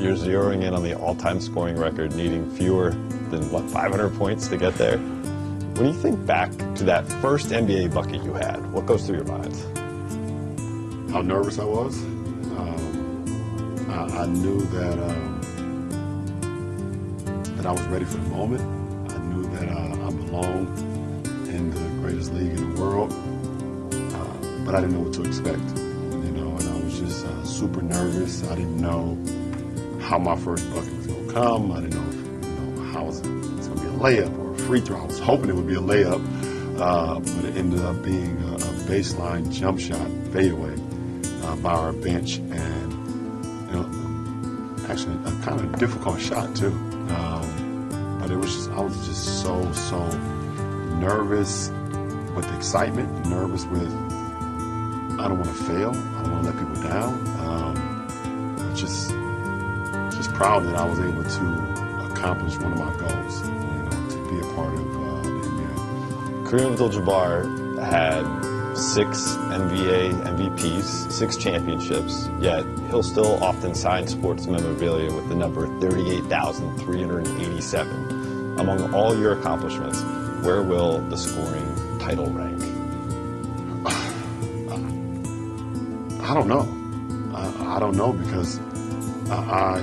you're zeroing in on the all-time scoring record, needing fewer than, what, 500 points to get there. When you think back to that first NBA bucket you had, what goes through your mind? How nervous I was. I knew that I was ready for the moment. I knew that I belonged in the greatest league in the world, but I didn't know what to expect. And I was just super nervous. I didn't know how my first bucket was going to come. I didn't know how it was going to be a layup or a free throw. I was hoping it would be a layup, but it ended up being a baseline jump shot fadeaway by our bench, and actually a kind of difficult shot too. But I was just so nervous with excitement, nervous with I don't want to fail, I don't want to let people down. Just proud that I was able to accomplish one of my goals, to be a part of the NBA. Kareem Abdul-Jabbar had 6 NBA MVPs, 6 championships, yet he'll still often sign sports memorabilia with the number 38,387. Among all your accomplishments, where will the scoring title rank? I don't know. I don't know because I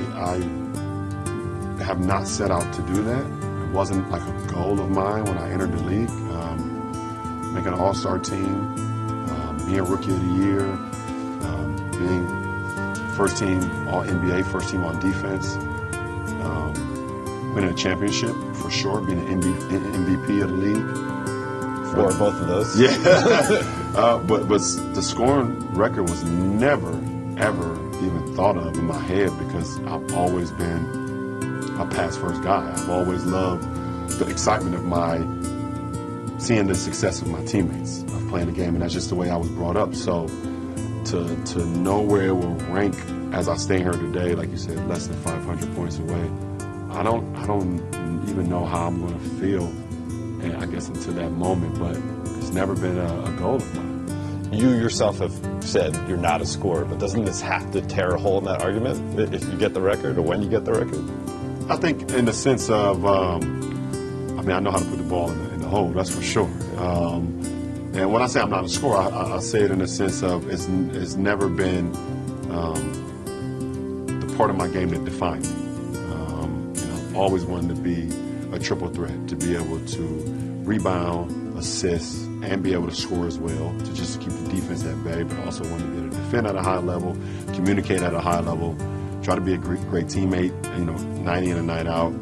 have not set out to do that. It wasn't like a goal of mine when I entered the league. Making an all-star team, being Rookie of the Year, being first team All-NBA, first team on defense, winning a championship for sure, being an MVP of the league. For both of those? Yeah. But the scoring record was never, ever even thought of in my head because I've always been a pass-first guy. I've always loved the excitement of seeing the success of my teammates, of playing the game, and that's just the way I was brought up. So to know where it will rank as I stand here today, like you said, less than 500 points away, I don't even know how I'm going to feel, and I guess until that moment, but it's never been a goal of mine. You yourself have said you're not a scorer, but doesn't this have to tear a hole in that argument if you get the record or when you get the record? I think in the sense of, I know how to put the ball in the hole, that's for sure. And when I say I'm not a scorer, I say it in the sense of it's never been the part of my game that defined me. I've always wanted to be a triple threat, to be able to rebound, assist, and be able to score as well, to just keep the defense at bay, but also want to be able to defend at a high level, communicate at a high level, try to be a great teammate, night in and night out.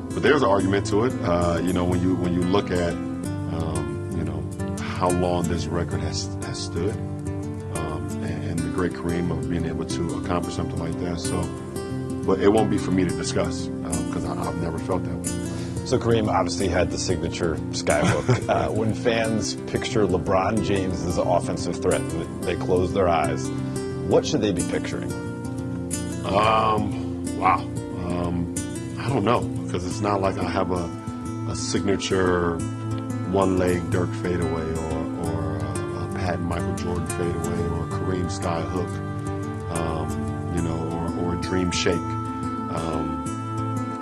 But there's an argument to it, when you look at, how long this record has stood, and the great Kareem of being able to accomplish something like that. So, but it won't be for me to discuss because I've never felt that way. So Kareem obviously had the signature skyhook. When fans picture LeBron James as an offensive threat, they close their eyes. What should they be picturing? Wow. I don't know, because it's not like I have a signature one-leg Dirk fadeaway or a Pat Michael Jordan fadeaway or a Kareem skyhook, or a dream shake.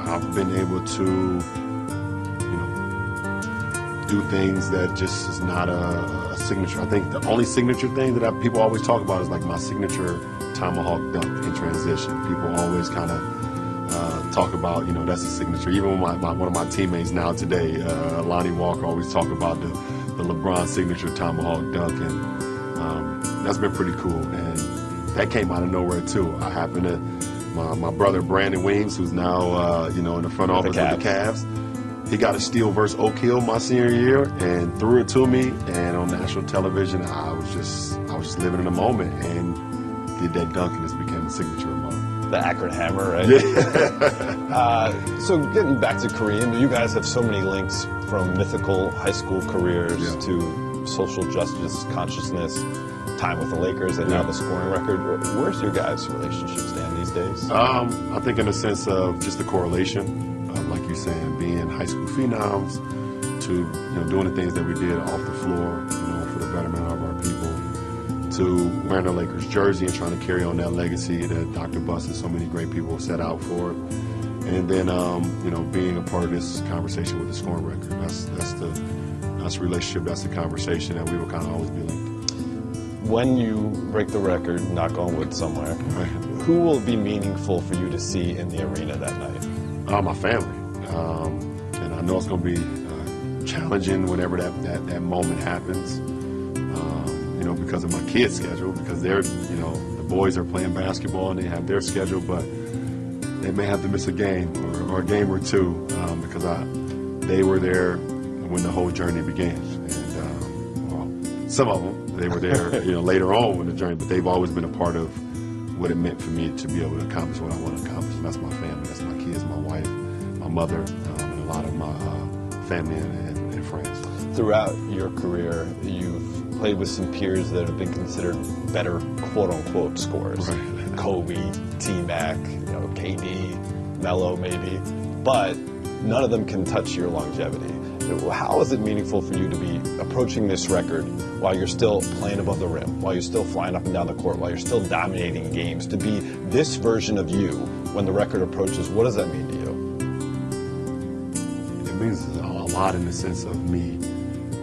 I've been able to, do things that just is not a signature. I think the only signature thing that people always talk about is like my signature tomahawk dunk in transition. People always kind of talk about, that's a signature. Even when one of my teammates now today, Lonnie Walker, always talk about the LeBron signature tomahawk dunk, and that's been pretty cool. And that came out of nowhere too. I happen to, my brother Brandon Weems, who's now in the front office with the Cavs. He got a steal versus Oak Hill my senior year and threw it to me. And on national television, I was just living in the moment and did that dunk, and it became a signature of mine. The Akron Hammer, right? Yeah. So getting back to Kareem, you guys have so many links from mythical high school careers to social justice, consciousness, time with the Lakers, and now the scoring record. Where's your guys' relationship stand these days? I think in the sense of just the correlation. Like you're saying, being high school phenoms to doing the things that we did off the floor, for the betterment of our people, to wearing a Lakers jersey and trying to carry on that legacy that Dr. Buss and so many great people set out for. And then, you know, being a part of this conversation with the scoring record. That's the relationship, that's the conversation that we will kind of always be linked. When you break the record, knock on wood somewhere, Right. who will be meaningful for you to see in the arena that night? My family. And I know it's going to be challenging whenever that moment happens, you know, because of my kids' schedule, because they're, you know, the boys are playing basketball and they have their schedule, but they may have to miss a game or a game or two because they were there when the whole journey began. And well, some of them, they were there, you know, later on in the journey, but they've always been a part of what it meant for me to be able to accomplish what I want to accomplish. And that's my family, that's my kids, my wife, my mother, and a lot of my family and friends. Throughout your career, you've played with some peers that have been considered better quote-unquote scorers. Right. Kobe, T-Mac, you know, KD, Melo maybe, but none of them can touch your longevity. How is it meaningful for you to be approaching this record while you're still playing above the rim, while you're still flying up and down the court, while you're still dominating games, to be this version of you when the record approaches? What does that mean to you? It means a lot in the sense of me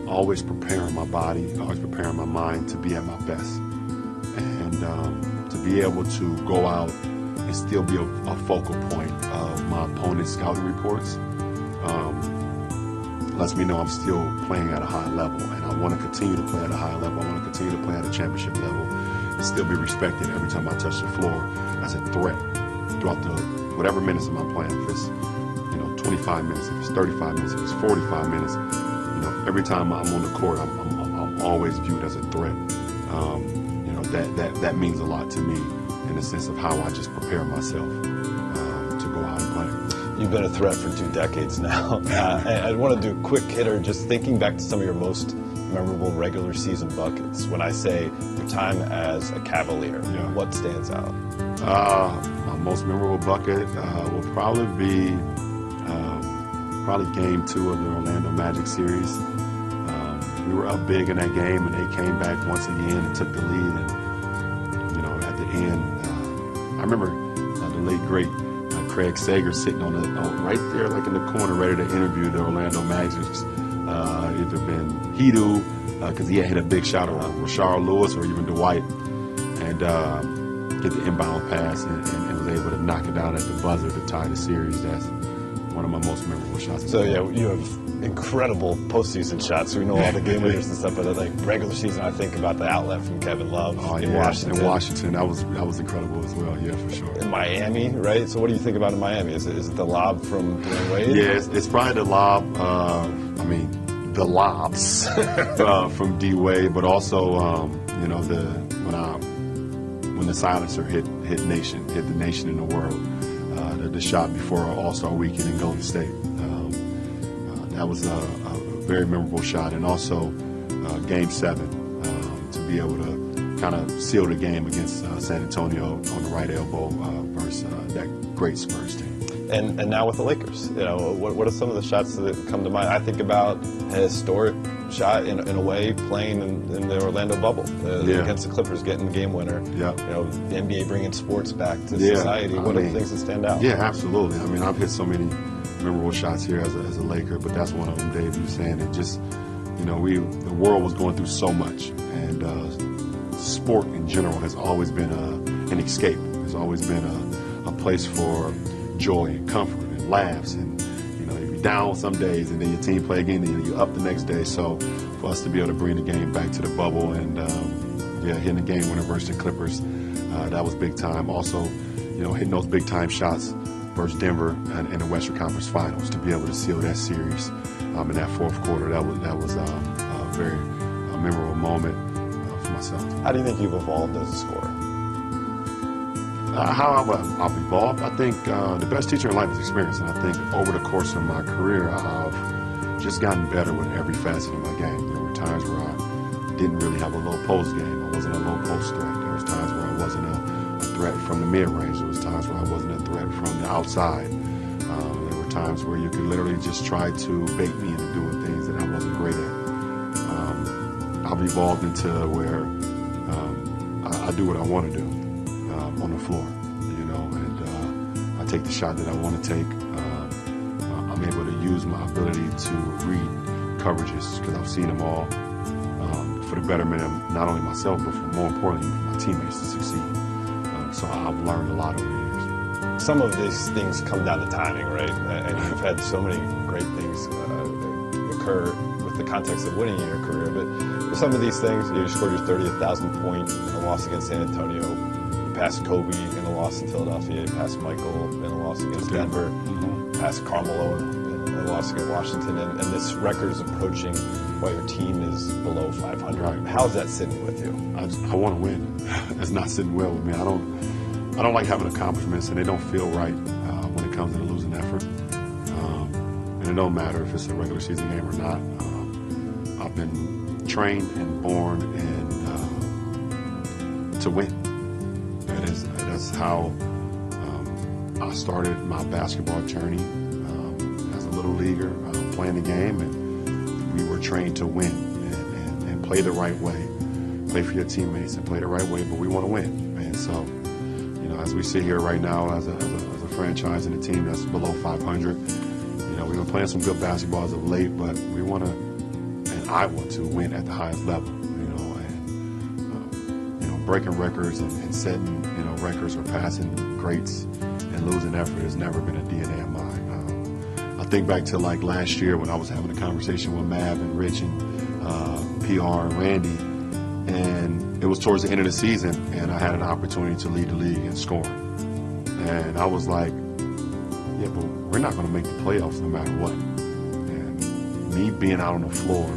always preparing my body, always preparing my mind to be at my best. And to be able to go out and still be a focal point of my opponent's scouting reports lets me know I'm still playing at a high level, and I want to continue to play at a high level. I want to continue to play at a championship level and still be respected every time I touch the floor as a threat throughout the whatever minutes of my playing. If it's 25 minutes, if it's 35 minutes, if it's 45 minutes, every time I'm on the court, I'm always viewed as a threat. That means a lot to me in the sense of how I just prepare myself to go out and play. You've been a threat for 2 decades now. I want to do a quick hitter, just thinking back to some of your most memorable regular season buckets. When I say your time as a Cavalier, what stands out? My most memorable bucket will probably be Game 2 of the Orlando Magic series. We were up big in that game, and they came back once again and took the lead. And at the end, I remember the late great Craig Sager sitting on right there, like in the corner, ready to interview the Orlando Magic. Either been Hedo, because he had hit a big shot around Rashard Lewis or even Dwight, and get the inbound pass and was able to knock it down at the buzzer to tie the series. That's one of my most memorable shots. So yeah, you have incredible postseason shots. We know all the game winners and stuff, but like regular season, I think about the outlet from Kevin Love in Washington. In Washington, that was incredible as well. Yeah, for sure. In Miami, right? So what do you think about in Miami? Is it the lob from Dwayne Wade? Yeah, it's probably the lob. The lobs from D Wade, but also when the silencer hit the nation in the world. The shot before All-Star Weekend in Golden State. That was a very memorable shot, and also Game 7 to be able to kind of seal the game against San Antonio on the right elbow versus that great Spurs team. And now with the Lakers, what are some of the shots that come to mind? I think about a historic shot in a way playing in the Orlando bubble against the Clippers, getting the game winner. Yeah. The NBA bringing sports back to society. What are the things that stand out? Yeah, absolutely. I mean, I've hit so many memorable shots here as a Laker, but that's one of them, Dave. You saying it just, the world was going through so much, and sport in general has always been an escape. It's always been a place for joy and comfort and laughs, and you're down some days and then your team play again and you're up the next day. So for us to be able to bring the game back to the bubble and hitting the game winner versus the Clippers, that was big time. Also, hitting those big time shots versus Denver in the Western Conference Finals to be able to seal that series in that fourth quarter. That was a very memorable moment for myself. How do you think you've evolved as a scorer? How I've evolved, I think the best teacher in life is experience, and I think over the course of my career, I've just gotten better with every facet of my game. There were times where I didn't really have a low post game. I wasn't a low post threat. There was times where I wasn't a threat from the mid-range. There was times where I wasn't a threat from the outside. There were times where you could literally just try to bait me into doing things that I wasn't great at. I've evolved into where I do what I want to do on the floor, you know, and I take the shot that I want to take. I'm able to use my ability to read coverages because I've seen them all for the betterment of not only myself, but for more importantly, my teammates to succeed. So I've learned a lot over the years. Some of these things come down to timing, right? And you've had so many great things occur with the context of winning in your career. But some of these things, you scored your 30,000th point in a loss against San Antonio. You passed Kobe in a loss in Philadelphia. You passed Michael in a loss against Denver. Passed Carmelo in a loss against Washington. And this record is approaching while your team is below 500. Right. How's that sitting with you? I want to win. It's not sitting well with me. I don't like having accomplishments, and they don't feel right when it comes to the losing effort. And it don't matter if it's a regular season game or not. I've been trained and born to win. That's how I started my basketball journey as a little leaguer, playing the game, and we were trained to win and play the right way, play for your teammates and play the right way, but we want to win. And so, you know, as we sit here right now as a franchise and a team that's below 500, you know, we've been playing some good basketball as of late, but we want to, and I want to win at the highest level, you know, and, you know, breaking records and setting, you know, records or passing greats and losing effort has never been a DNA of mine. I think back to like last year when I was having a conversation with Mav and Rich and PR and Randy, and it was towards the end of the season, and I had an opportunity to lead the league in scoring. And I was like, yeah, but we're not going to make the playoffs no matter what. And me being out on the floor,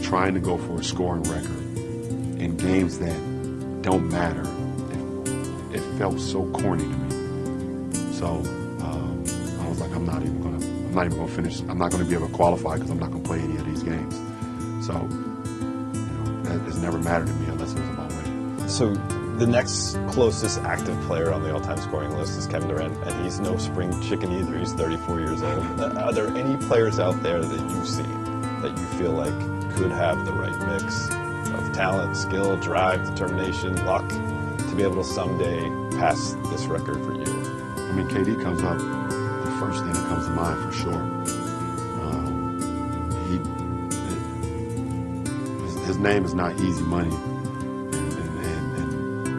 trying to go for a scoring record in games that don't matter, it felt so corny to me. So I was like, I'm not even going to finish. I'm not going to be able to qualify because I'm not going to play any of these games. So, it's never mattered to me unless it was about winning. So the next closest active player on the all-time scoring list is Kevin Durant, and he's no spring chicken either. He's 34 years old. Are there any players out there that you've seen that you feel like could have the right mix of talent, skill, drive, determination, luck to be able to someday pass this record for you? I mean, KD comes up, the first thing that comes to mind for sure. His name is not easy money and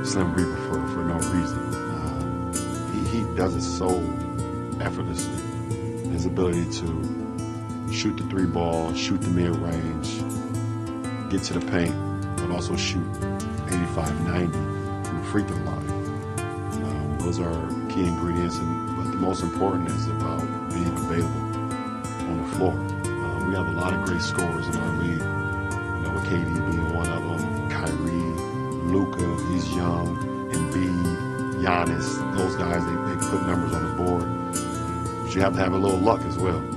Slim Reaper for no reason. He does it so effortlessly. His ability to shoot the three ball, shoot the mid-range, get to the paint, but also shoot 85-90 from the free throw line. Those are key ingredients, but the most important is about being available on the floor. We have a lot of great scorers in our league. KD being one of them, Kyrie, Luka, he's young, Embiid, Giannis, those guys, they put numbers on the board. But you have to have a little luck as well. You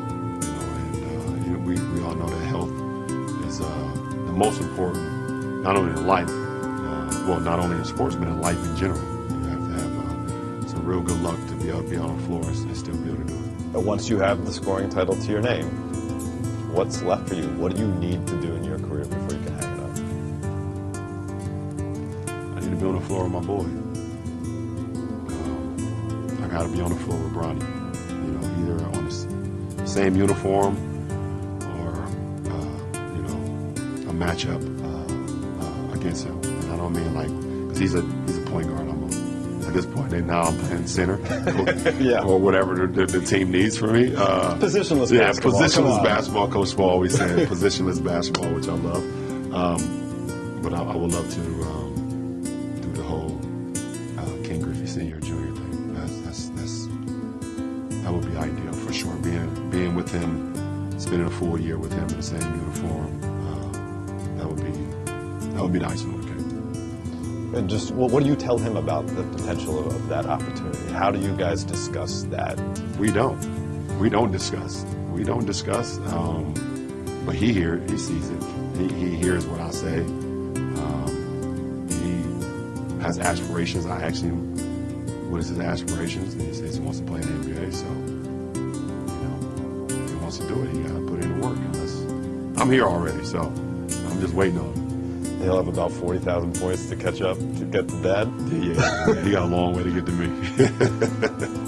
know, and we all know that health is the most important, not only in life, well, not only in sports, but in life in general. You have to have some real good luck to be able to be on the floor and still be able to do it. But once you have the scoring title to your name, what's left for you? What do you need to do in your career before you can hang it up? I need to be on the floor with my boy. I got to be on the floor with Bronny. You know, either on the same uniform or, you know, a matchup against him. And I don't mean like, because he's a point guard. At this point, now I'm playing center, yeah, or whatever the team needs from me. Positionless yeah, basketball. Positionless basketball. Coach Spo always said positionless basketball, which I love. But I would love to do the whole King Griffey Senior Junior thing. That would be ideal for sure. Being with him, spending a full year with him in the same uniform. That would be the icing on the cake. And just what do you tell him about the potential of that opportunity? How do you guys discuss that? We don't discuss. But he sees it. He hears what I say. He has aspirations. I asked him what is his aspirations, and he says he wants to play in the NBA. So, you know, if he wants to do it, he got to put in the work. I'm here already, so I'm just waiting on him. he'll have about 40,000 points to catch up to get to Dad. Yeah, he got a long way to get to me.